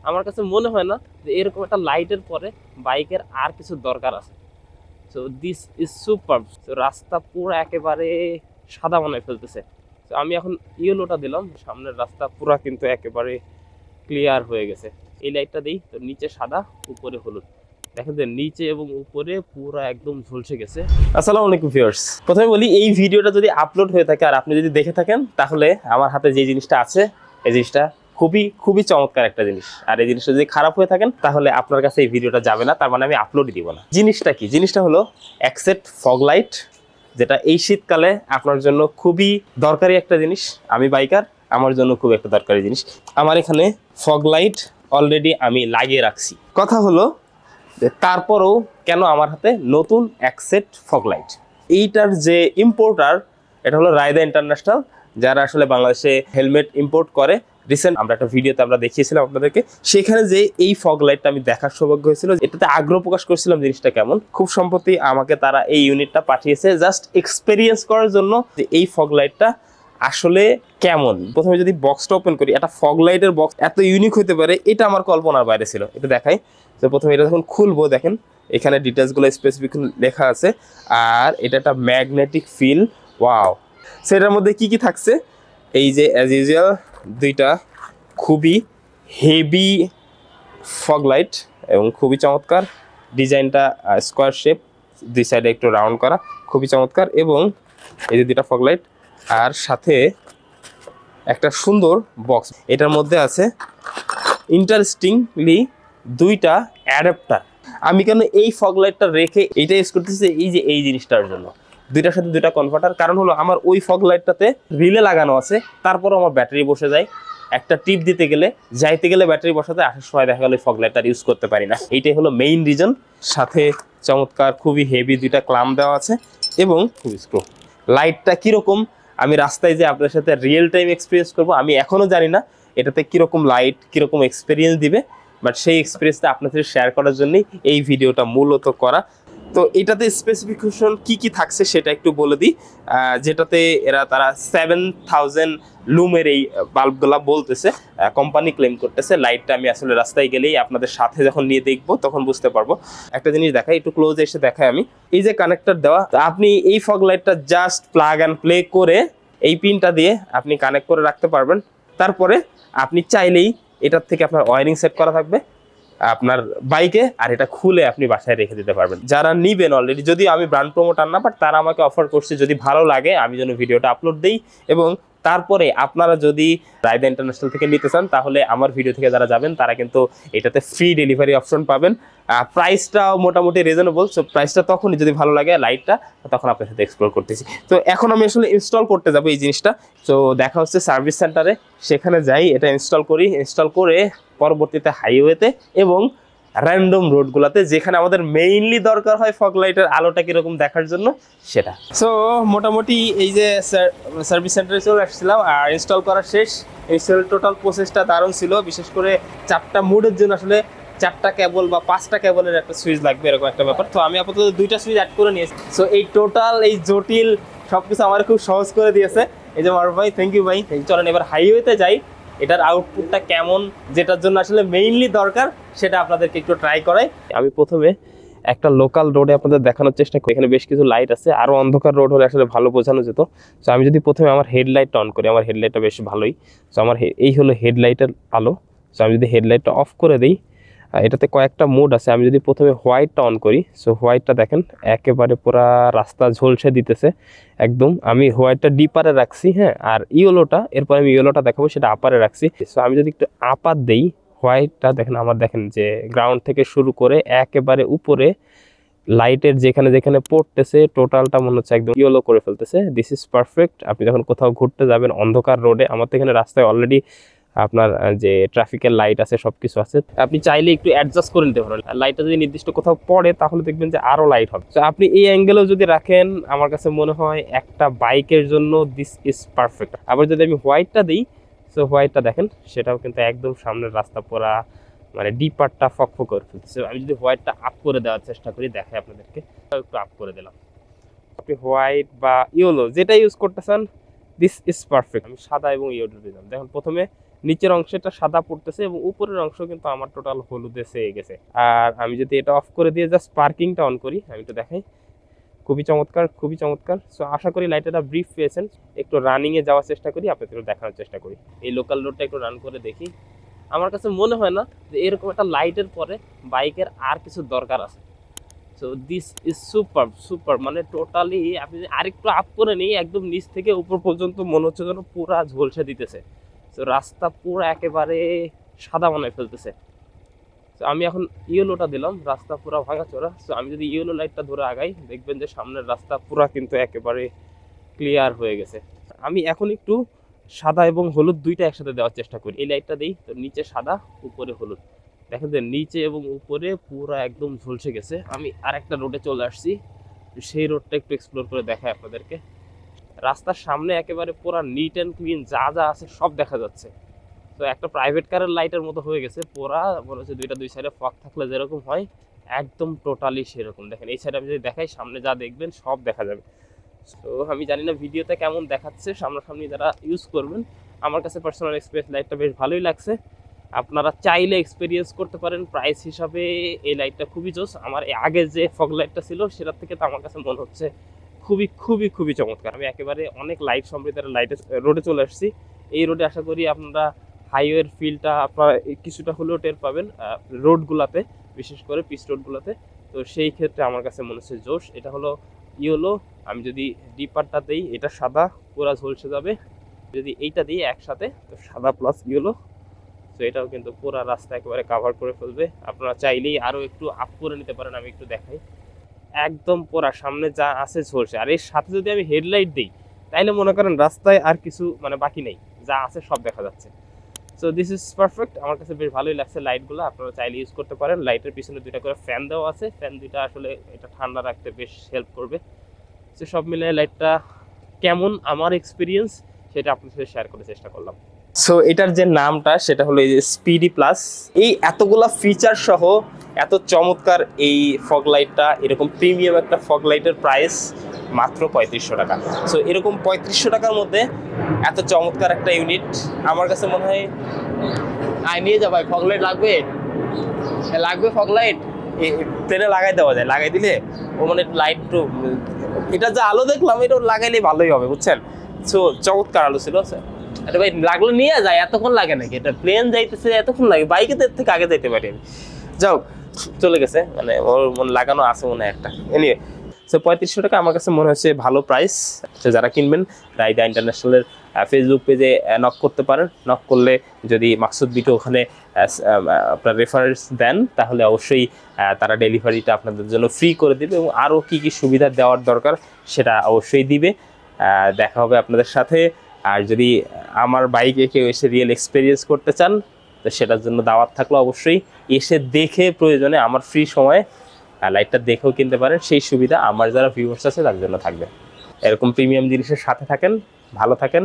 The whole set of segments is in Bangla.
আমার কাছে মনে হয় না যে এরকম একটা লাইটের পরে বাইকের আর কিছু দরকার আছে। So this is super. তো রাস্তা পুরো একেবারে সাদা বানায় ফেলতেছে। তো আমি এখন ইয়েলোটা দিলাম, সামনের রাস্তা পুরো কিন্তু একেবারে ক্লিয়ার হয়ে গেছে। এই লাইটটা দিই তো নিচে সাদা উপরে হলুদ, দেখেন যে নিচে এবং উপরে পুরো একদম ঝলসে গেছে। আসসালামু আলাইকুম ভিউয়ার্স, প্রথমে বলি এই ভিডিওটা যদি আপলোড হয়ে থাকে আর আপনি যদি দেখে থাকেন তাহলে আমার হাতে যে জিনিসটা আছে এই জিনিসটা খুবই খুবই চমৎকার একটা জিনিস। আর এই জিনিসটা যদি খারাপ হয়ে থাকেন তাহলে আপনার কাছে এই ভিডিওটা যাবে না, তার মানে আমি আপলোডই দিব না। জিনিসটা কি? জিনিসটা হলো এক্সেট ফগ লাইট, যেটা এই শীতকালে আপনার জন্য খুবই দরকারি একটা জিনিস। আমি বাইকার, আমার জন্য খুব একটা দরকারি জিনিস। আমার এখানে ফগ লাইট অলরেডি আমি লাগিয়ে রাখছি। কথা হলো যে তারপরেও কেন আমার হাতে নতুন এক্সেট ফগ লাইট? এইটার যে ইম্পোর্টার, এটা হলো রায়দা ইন্টারন্যাশনাল, যারা আসলে বাংলাদেশে হেলমেট ইম্পোর্ট করে। রিসেন্ট আমরা একটা ভিডিওতে আমরা দেখিয়েছিলাম আপনাদেরকে, সেখানে যে এই ফগ লাইটটা আমি দেখার সৌভাগ্য হয়েছিল, এটাতে আগ্রহ প্রকাশ করছিলাম জিনিসটা কেমন। খুব সম্প্রতি আমাকে তারা এই ইউনিটটা পাঠিয়েছে জাস্ট এক্সপেরিয়েন্স করার জন্য যে এই ফগ লাইটটা আসলে কেমন। প্রথমে যদি বক্সটা ওপেন করি, একটা ফগ লাইটের বক্স এত ইউনিক হতে পারে এটা আমার কল্পনার বাইরে ছিল। এটা দেখাই। তো প্রথমে এটা যখন খুলবো, দেখেন এখানে ডিটেলসগুলো স্পেসিফিক লেখা আছে। আর এটা একটা ম্যাগনেটিক ফিল, ওয়াও। সেটার মধ্যে কি কি থাকছে? এই যে অ্যাজ ইউজুয়াল দুইটা খুবই হেভি ফগ লাইট এবং খুবই চমৎকার। ডিজাইনটা স্কোয়ার শেপ, দুই সাইডে একটু রাউন্ড করা, খুবই চমৎকার। এবং এই যে দুইটা ফগ লাইট আর সাথে একটা সুন্দর বক্স, এটার মধ্যে আছে ইন্টারেস্টিংলি দুইটা অ্যাডাপ্টার। আমি কেন এই ফগ লাইটটা রেখে এইটা ইউজ করতেছি? এই যে এই জিনিসটার জন্য, দুইটার সাথে দুইটা কনভার্টার। কারণ হলো আমার ওই ফগ লাইটটাতে রিলে লাগানো আছে, তারপরও আমার ব্যাটারি বসে যায়। একটা টিপ দিতে গেলে যাইতে গেলে ব্যাটারি বসাতে আসার সময় দেখা গেল ফগ লাইটটা ইউজ করতে পারি না। এইটাই হলো মেইন রিজন। সাথে চমৎকার খুবই হেভি দুইটা ক্লাম্প দেওয়া আছে এবং খুবই স্ক্রু। লাইটটা কীরকম আমি রাস্তায় যে আপনার সাথে রিয়েল টাইম এক্সপিরিয়েন্স করবো, আমি এখনও জানি না এটাতে কীরকম লাইট কীরকম এক্সপিরিয়েন্স দিবে, বাট সেই এক্সপিরিয়েন্সটা আপনাদের শেয়ার করার জন্যই এই ভিডিওটা মূলত করা। তো এটাতে স্পেসিফিকেশন কি কি থাকছে সেটা একটু বলে দিই। যেটাতে তারা 7000 লুমের এই বাল্বগুলা বলতেছে, কোম্পানি ক্লেম করতেছে। লাইটটা আমি আসলে রাস্তায় গেলেই আপনাদের সাথে যখন নিয়ে দেখবো তখন বুঝতে পারবো। একটা জিনিস দেখাই, একটু ক্লোজ এসে দেখাই আমি। এই যে কানেক্টর দেওয়া, আপনি এই ফগ লাইটটা জাস্ট প্লাগ অ্যান্ড প্লে করে এই পিনটা দিয়ে আপনি কানেক্ট করে রাখতে পারবেন। তারপরে আপনি চাইলেই এটার থেকে আপনার ওয়ারিং সেট করা থাকবে আপনার বাইকে, আর এটা খুলে আপনি বাসায় রেখে দিতে পারবেন। যারা নিবেন অলরেডি, যদি আমি ব্র্যান্ড প্রমোটার না, বাট তারা আমাকে অফার করছে যদি ভালো লাগে আমি যেন ভিডিওটা আপলোড দিই। এবং তারপরে আপনারা যদি রায়দা ইন্টারন্যাশনাল থেকে নিতে চান তাহলে আমার ভিডিও থেকে যারা যাবেন তারা কিন্তু এটাতে ফ্রি ডেলিভারি অপশন পাবেন। প্রাইসটাও মোটামুটি রিজনেবল। সো প্রাইসটা তখনই যদি ভালো লাগে লাইটটা, তখন আপনার সাথে এক্সপ্লোর করতেছি। তো এখন আমি আসলে ইনস্টল করতে যাবো এই জিনিসটা। তো দেখা হচ্ছে সার্ভিস সেন্টারে, সেখানে যাই, এটা ইনস্টল করি। ইনস্টল করে পরবর্তীতে হাইওয়েতে এবং র্যান্ডম রোডগুলোতে, যেখানে আমাদের মেইনলি দরকার হয় ফগ লাইটের আলোটা কীরকম দেখার জন্য সেটা। সো মোটামুটি এই যে সার্ভিস সেন্টারে চলে আসছিলাম আর ইনস্টল করা শেষ। ইনস্টল টোটাল প্রসেসটা দারুণ ছিল। বিশেষ করে 4টা মুডের জন্য আসলে 4টা কেবল বা 5টা কেবলের একটা সুইচ লাগবে, এরকম একটা ব্যাপার। তো আমি আপাতত 2টা সুইচ অ্যাড করে নিয়েছি। সো এই টোটাল এই জটিল সবকিছু আমার খুব সহজ করে দিয়েছে এই যে মারুফ ভাই, থ্যাংক ইউ ভাই। চলেন এবার হাইওয়েতে যাই, এটার আউটপুটটা কেমন, যেটার জন্য আসলে মেইনলি দরকার সেটা আপনাদেরকে একটু ট্রাই করাই। আমি প্রথমে একটা লোকাল রোডে আপনাদের দেখানোর চেষ্টা করি। এখানে বেশ কিছু লাইট আছে, আরও অন্ধকার রোড হলে আসলে ভালো বোঝানো যেত। সো আমি যদি প্রথমে আমার হেডলাইটটা অন করি, আমার হেডলাইটটা বেশ ভালোই। সো আমার এই হলো হেডলাইটের আলো। সো আমি যদি হেডলাইটটা অফ করে দিই, এটাতে কয়েকটা মোড আছে। আমি যদি প্রথমে হোয়াইটটা অন করি, সো হোয়াইটটা দেখেন একেবারে পুরা রাস্তা ঝলসে দিতেছে একদম। আমি হোয়াইটটা ডিপারে রাখছি, হ্যাঁ। আর ইয়েলোটা, এরপর আমি ইয়েলোটা দেখাবো, সেটা আপারে রাখছি। সো আমি যদি একটু আপার দেই, হোয়াইটটা দেখেন আমার, দেখেন যে গ্রাউন্ড থেকে শুরু করে একেবারে উপরে লাইটের যেখানে যেখানে পড়তেছে টোটালটা মনে হচ্ছে একদম ইয়েলো করে ফেলতেছে। This is perfect. আপনি যখন কোথাও ঘুরতে যাবেন অন্ধকার রোডে, আমার তো এখানে রাস্তায় অলরেডি আপনার যে ট্রাফিকের লাইট আছে সবকিছু আছে, আপনি চাইলে একটু অ্যাডজাস্ট করে নিতে পারেন। লাইটটা যদি নির্দিষ্ট কোথাও পড়ে তাহলে দেখবেন যে আরো লাইট হবে। তো আপনি এই অ্যাঙ্গেলেও যদি রাখেন, আমার কাছে মনে হয় একটা বাইকের জন্য দিস ইজ পারফেক্ট। আবার যদি আমি হোয়াইটটা দিই, সো হোয়াইটটা দেখেন সেটাও কিন্তু একদম সামনের রাস্তা পুরা মানে ডিপারটা ফকফক করে ফেলছে। আমি যদি হোয়াইটটা আপ করে দেওয়ার চেষ্টা করি, দেখাই আপনাদেরকে, একটু আপ করে দিলাম। আপনি হোয়াইট বা ইয়েলো যেটা ইউজ করতে চান, দিস ইজ পারফেক্ট। আমি সাদা এবং ইয়েলো দিলাম, দেখুন প্রথমে নিচের অংশটা সাদা পড়তেছে এবং উপরের অংশ কিন্তু আমার টোটাল হলুদে সেয়ে গেছে। আর আমি যদি এটা অফ করে দিয়ে জাস্ট পার্কিংটা অন করি, আমি একটু দেখাই, খুবই চমৎকার, খুবই চমৎকার। সো আশা করি লাইটটা ব্রিফ পেয়েছেন। একটু রানিংয়ে যাওয়ার চেষ্টা করি, আপনাদের দেখানোর চেষ্টা করি। এই লোকাল রোডটা একটু রান করে দেখি। আমার কাছে মনে হয় না যে এরকম একটা লাইটের পরে বাইকের আর কিছু দরকার আছে। So this is super super, মানে টোটালি আপনি আরেকটু আপ করে নিই, একদম নিচ থেকে উপর পর্যন্ত মনে হচ্ছে যেন পুরা ঝলসে দিতেছে। তো রাস্তা পুরো একেবারে সাদা বানায় ফেলতেছে। তো আমি এখন ইয়েলোটা দিলাম, রাস্তা পুরো ভাঙাচোরা। সো আমি যদি ইয়েলো লাইটটা ধরে আগাই, দেখবেন যে সামনের রাস্তা পুরো কিন্তু একেবারে ক্লিয়ার হয়ে গেছে। আমি এখন একটু সাদা এবং হলুদ দুইটা একসাথে দেওয়ার চেষ্টা করি। এই লাইটটা দিই, তো নিচে সাদা উপরে হলুদ, দেখেন যে নিচে এবং উপরে পুরো একদম ঝলসে গেছে। আমি আরেকটা রোডে চলে আসছি, সেই রোডটা একটু এক্সপ্লোর করে দেখাই আপনাদেরকে। রাস্তার সামনে একেবারে পুরো নিট অ্যান্ড ক্লিন, যা যা আছে সব দেখা যাচ্ছে। তো একটা প্রাইভেট কারের লাইটের মতো হয়ে গেছে পুরা, মনে হচ্ছে দুই সাইডে ফগ থাকলে যেরকম হয় একদম টোটালি সেরকম। দেখেন এই সাইডে আমি যদি দেখাই, সামনে যা দেখবেন সব দেখা যাবে। তো আমি জানি না ভিডিওতে কেমন দেখাচ্ছে, সামনাসামনি যারা ইউজ করবেন, আমার কাছে পার্সোনাল এক্সপিরিয়েন্স লাইটটা বেশ ভালোই লাগছে। আপনারা চাইলে এক্সপিরিয়েন্স করতে পারেন। প্রাইস হিসাবে এই লাইটটা খুবই জোস। আমার আগে যে ফগ লাইটটা ছিল সেটার থেকে তো আমার কাছে মনে হচ্ছে খুবই খুবই খুবই চমৎকার। আমি একেবারে অনেক লাইট সমৃদ্ধ লাইটে রোডে চলে আসছি। এই রোডে আশা করি আপনারা হাইওয়ের ফিলটা আপনারা কিছুটা হলেও টের পাবেন রোডগুলোতে, বিশেষ করে পিচ রোডগুলোতে। তো সেই ক্ষেত্রে আমার কাছে মনে হচ্ছে জোশ। এটা হলো ইয়েলো, আমি যদি ডিপারটা দিই এটা সাদা পুরা ঝলসে যাবে, যদি এইটা দিই একসাথে তো সাদা প্লাস ইয়েলো, তো এটাও কিন্তু পুরা রাস্তা একেবারে কাভার করে ফেলবে। আপনারা চাইলেই আরও একটু আপ করে নিতে পারেন। আমি একটু দেখাই, একদম পুরা সামনে যা আছে ঝলসে। আর এর সাথে যদি আমি হেডলাইট দিই, তাইলে মনে করেন রাস্তায় আর কিছু মানে বাকি নেই, যা আছে সব দেখা যাচ্ছে। সো দিস ইজ পারফেক্ট, আমার কাছে বেশ ভালোই লাগছে লাইটগুলো। আপনারা চাইলে ইউজ করতে পারেন। লাইটের পিছনে দুইটা করে ফ্যান দেওয়া আছে, ফ্যান দুইটা আসলে এটা ঠান্ডা রাখতে বেশ হেল্প করবে। সো সব মিলে লাইটটা কেমন আমার এক্সপিরিয়েন্স সেটা আপনার সাথে শেয়ার করার চেষ্টা করলাম। সো এটার যে নামটা সেটা হলো এই যে স্পিডি প্লাস। এই এতগুলা ফিচার সহ এত চমৎকার এই ফগ লাইটটা, এরকম প্রিমিয়াম একটা ফগ লাইটের প্রাইস মাত্র 3500 টাকা। সো এরকম 3500 টাকার মধ্যে এত চমৎকার একটা ইউনিট আমার কাছে মনে হয় নিয়ে যা ভাই। ফগ লাইট লাগবে, লাগবে ফগ লাইট ট্রেনে লাগাই দেওয়া যায়, লাগাই দিলে ও মানে লাইট একটু, এটা যা আলো দেখলাম এটা লাগাইলে ভালোই হবে বুঝছেন। সো চমৎকার আলো ছিল। আরে ভাই লাগলো নিয়ে যায়, এতক্ষণ লাগে নাকি? এটা প্লেন যাইতেছে এতক্ষণ লাগে, বাইকে তো এর থেকে আগে যাইতে পারি আমি। যাও চলে গেছে, মানে ওর মনে লাগানো আছে মনে হয় একটা। এনিওয়ে সো 3500 টাকা আমার কাছে মনে হচ্ছে ভালো প্রাইস। যারা কিনবেন রাইডা ইন্টারন্যাশনালের ফেসবুক পেজে নক করতে পারেন। নক করলে যদি মাকসুদ বিটু ওখানে আপনার রেফারেন্স দেন, তাহলে অবশ্যই তারা ডেলিভারিটা আপনাদের জন্য ফ্রি করে দেবে এবং আরও কী কী সুবিধা দেওয়ার দরকার সেটা অবশ্যই দিবে। দেখা হবে আপনাদের সাথে। আর যদি আমার বাইকে কেউ এসে রিয়েল এক্সপিরিয়েন্স করতে চান, তো সেটার জন্য দাওয়াত থাকলো। অবশ্যই এসে দেখে প্রয়োজনে আমার ফ্রি সময়ে লাইটটা দেখেও কিনতে পারেন। সেই সুবিধা আমার যারা ভিউয়ার্স আছে তার জন্য থাকবে। এরকম প্রিমিয়াম জিনিসের সাথে থাকেন, ভালো থাকেন।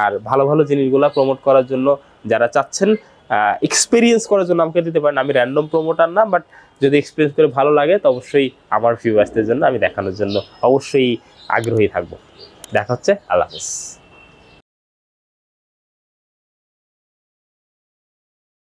আর ভালো ভালো জিনিসগুলো প্রমোট করার জন্য যারা চাচ্ছেন এক্সপিরিয়েন্স করার জন্য আমাকে দিতে পারেন। আমি র্যান্ডম প্রমোটার না, বাট যদি এক্সপিরিয়েন্স করে ভালো লাগে তো অবশ্যই আমার ভিউয়ার্সদের জন্য আমি দেখানোর জন্য অবশ্যই আগ্রহী থাকবো। দেখা হচ্ছে, আল্লাহ হাফেজ।